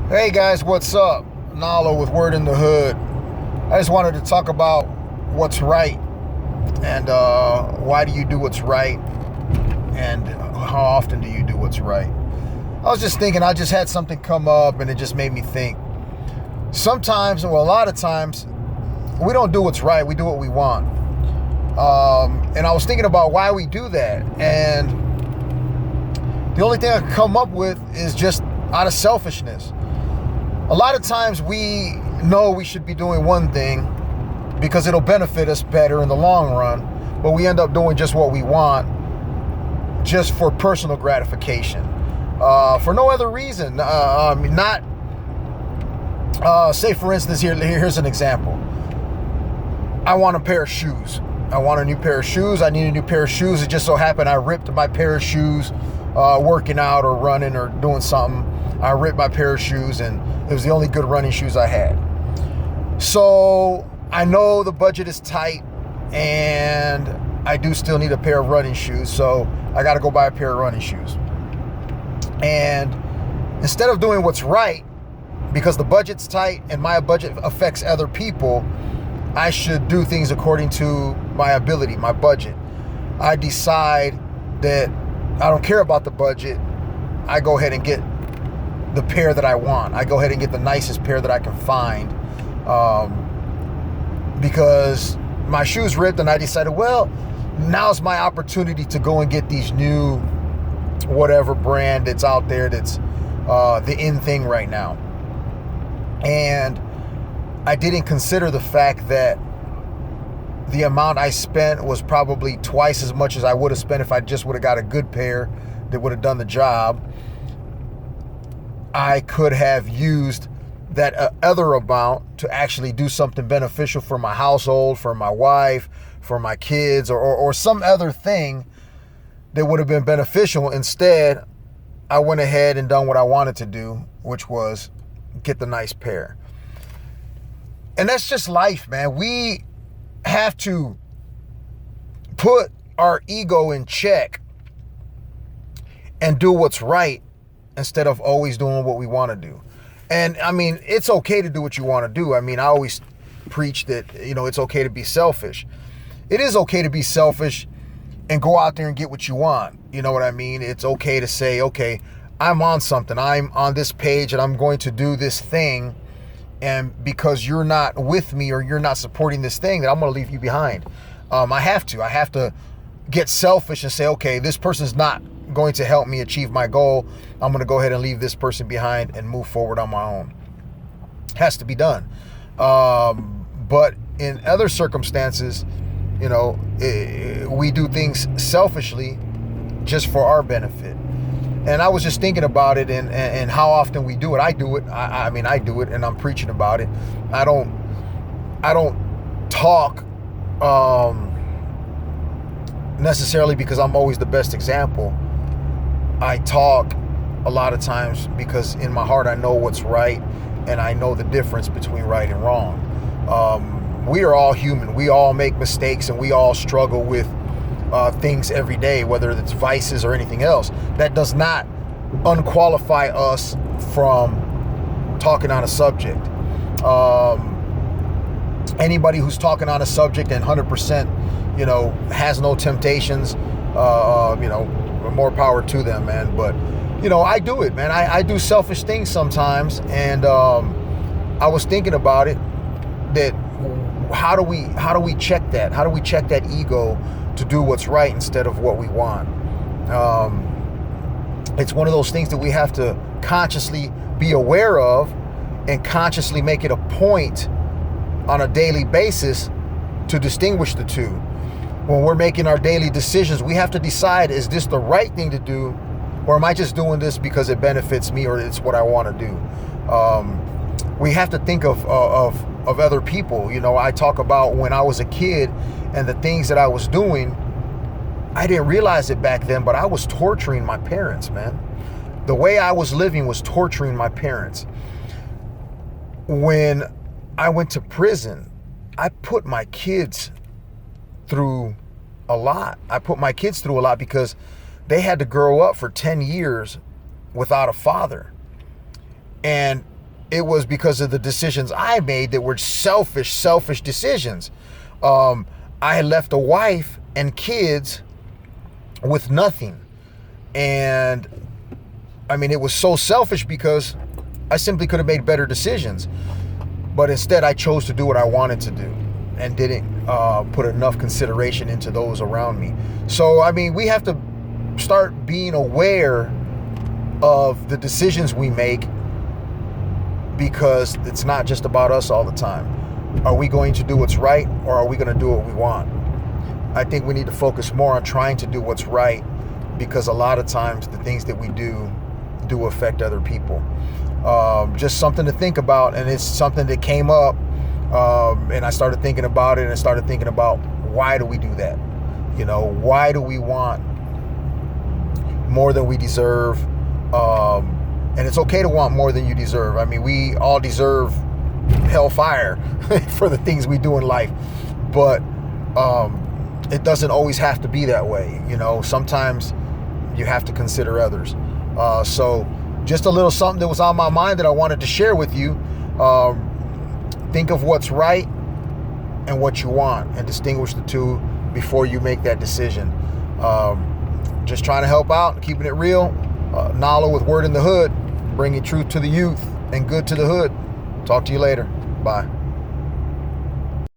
Hey guys, what's up? Nalo with Word in the Hood. I just wanted to talk about what's right and why do you do what's right and how often do you do what's right. I was just thinking, I just had something come up and it just made me think. Sometimes, well, a lot of times, we don't do what's right, we do what we want. And I was thinking about why we do that. And the only thing I could come up with is just out of selfishness. A lot of times we know we should be doing one thing because it'll benefit us better in the long run, but we end up doing just what we want just for personal gratification, for no other reason. Say for instance, here's an example. I want a pair of shoes. I want a new pair of shoes. I need a new pair of shoes. It just so happened I ripped my pair of shoes working out or running or doing something. I ripped my pair of shoes and it was the only good running shoes I had. So I know the budget is tight and I do still need a pair of running shoes. So I got to go buy a pair of running shoes. And instead of doing what's right, because the budget's tight and my budget affects other people, I should do things according to my ability, my budget. I decide that I don't care about the budget. I go ahead and get the pair that I want. I go ahead and get the nicest pair that I can find, because my shoes ripped and I decided, well, now's my opportunity to go and get these new whatever brand that's out there that's the in thing right now. And I didn't consider the fact that the amount I spent was probably twice as much as I would have spent if I just would have got a good pair that would have done the job. I could have used that other amount to actually do something beneficial for my household, for my wife, for my kids, or some other thing that would have been beneficial. Instead, I went ahead and done what I wanted to do, which was get the nice pair. And that's just life, man. We have to put our ego in check and do what's right instead of always doing what we want to do. And I mean, it's okay to do what you want to do. I mean, I always preach that, it's okay to be selfish. It is okay to be selfish and go out there and get what you want. You know what I mean? It's okay to say, okay, I'm on something. I'm on this page and I'm going to do this thing. And because you're not with me or you're not supporting this thing, that I'm going to leave you behind. I have to get selfish and say, okay, this person's not going to help me achieve my goal. I'm going to go ahead and leave this person behind and move forward on my own. Has to be done. But in other circumstances, we do things selfishly just for our benefit. And I was just thinking about it and how often we do it. I do it. I mean, I do it and I'm preaching about it. I don't talk necessarily because I'm always the best example. I talk a lot of times because in my heart I know what's right and I know the difference between right and wrong. We are all human. We all make mistakes and we all struggle with things every day, whether it's vices or anything else. That does not unqualify us from talking on a subject. Anybody who's talking on a subject and 100%, has no temptations, more power to them, man. But, I do it, man. I do selfish things sometimes. And I was thinking about it, that how do we check that? How do we check that ego to do what's right instead of what we want? It's one of those things that we have to consciously be aware of and consciously make it a point on a daily basis to distinguish the two. When we're making our daily decisions, we have to decide, is this the right thing to do, or am I just doing this because it benefits me or it's what I want to do? We have to think of other people. I talk about when I was a kid and the things that I was doing. I didn't realize it back then, but I was torturing my parents, man. The way I was living was torturing my parents. When I went to prison, I put my kids through a lot. Because they had to grow up for 10 years without a father. And it was because of the decisions I made that were selfish decisions. I had left a wife and kids with nothing. And I mean, it was so selfish because I simply could have made better decisions. But instead, I chose to do what I wanted to do and didn't put enough consideration into those around me. So, I mean, we have to start being aware of the decisions we make, because it's not just about us all the time. Are we going to do what's right, or are we going to do what we want? I think we need to focus more on trying to do what's right, because a lot of times the things that we do affect other people. Just something to think about, and it's something that came up, and I started thinking about it, and I started thinking about, why do we do that? You know, why do we want more than we deserve? And it's okay to want more than you deserve. I mean, we all deserve hellfire for the things we do in life, but it doesn't always have to be that way. You know, sometimes you have to consider others. So just a little something that was on my mind that I wanted to share with you. Think of what's right and what you want, and distinguish the two before you make that decision. Just trying to help out, keeping it real. Nala with Word in the Hood, bringing truth to the youth and good to the hood. Talk to you later. Bye.